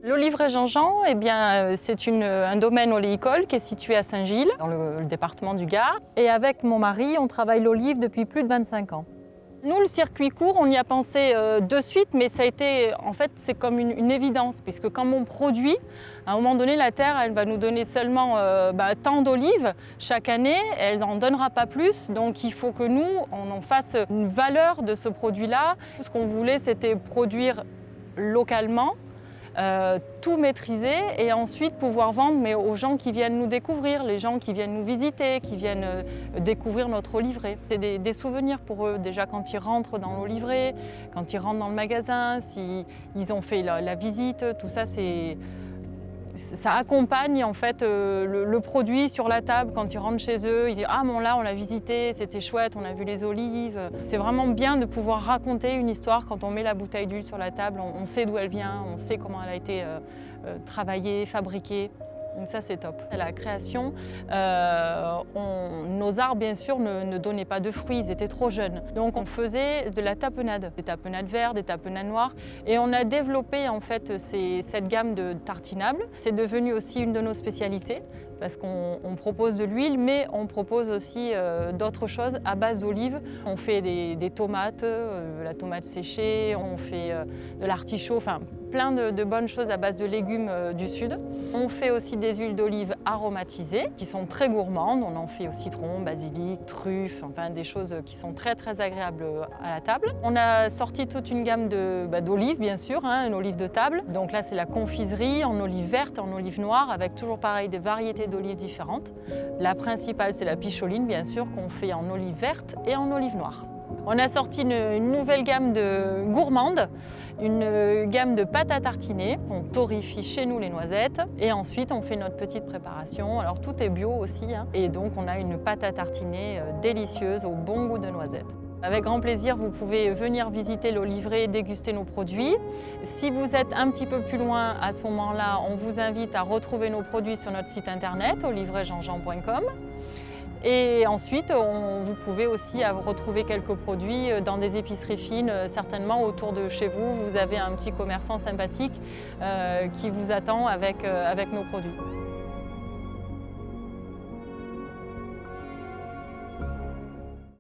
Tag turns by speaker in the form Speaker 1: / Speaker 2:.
Speaker 1: L'Oliverai Jean-Jean, c'est un domaine oléicole qui est situé à Saint-Gilles, dans le département du Gard. Et avec mon mari, on travaille l'olive depuis plus de 25 ans. Nous, le circuit court, on y a pensé de suite, mais ça a été, en fait, c'est comme une évidence, puisque quand on produit, à un moment donné, la terre, elle va nous donner seulement tant d'olives chaque année, elle n'en donnera pas plus, donc il faut que nous, on en fasse une valeur de ce produit-là. Ce qu'on voulait, c'était produire localement, tout maîtriser et ensuite pouvoir vendre aux gens qui viennent nous découvrir, les gens qui viennent nous visiter, qui viennent découvrir notre oliverai. C'est des souvenirs pour eux déjà quand ils rentrent dans l'oliverai, quand ils rentrent dans le magasin, s'ils ont fait la visite, tout ça ça accompagne en fait le produit sur la table quand ils rentrent chez eux. Ils disent « Ah bon là on l'a visité, c'était chouette, on a vu les olives ». C'est vraiment bien de pouvoir raconter une histoire quand on met la bouteille d'huile sur la table. On sait d'où elle vient, on sait comment elle a été travaillée, fabriquée. Donc ça c'est top. À la création, nos arbres bien sûr ne donnaient pas de fruits, ils étaient trop jeunes. Donc on faisait de la tapenade, des tapenades vertes, des tapenades noires. Et on a développé en fait cette gamme de tartinables. C'est devenu aussi une de nos spécialités parce qu'on propose de l'huile, mais on propose aussi d'autres choses à base d'olives. On fait des tomates, la tomate séchée, on fait de l'artichaut, enfin plein de bonnes choses à base de légumes du sud. On fait aussi des huiles d'olive aromatisées qui sont très gourmandes. On en fait au citron, basilic, truffe, enfin des choses qui sont très très agréables à la table. On a sorti toute une gamme d'olives bien sûr, une olive de table. Donc là c'est la confiserie en olive verte et en olive noire avec toujours pareil des variétés d'olives différentes. La principale c'est la picholine bien sûr qu'on fait en olive verte et en olive noire. On a sorti une nouvelle gamme de gourmandes, une gamme de pâtes à tartiner. On torréfie chez nous les noisettes et ensuite on fait notre petite préparation. Alors tout est bio aussi et donc on a une pâte à tartiner délicieuse au bon goût de noisettes. Avec grand plaisir, vous pouvez venir visiter l'oliverai et déguster nos produits. Si vous êtes un petit peu plus loin, à ce moment-là, on vous invite à retrouver nos produits sur notre site internet olivreijeanjean.com. Et ensuite, vous pouvez aussi retrouver quelques produits dans des épiceries fines, certainement autour de chez vous. Vous avez un petit commerçant sympathique qui vous attend avec nos produits.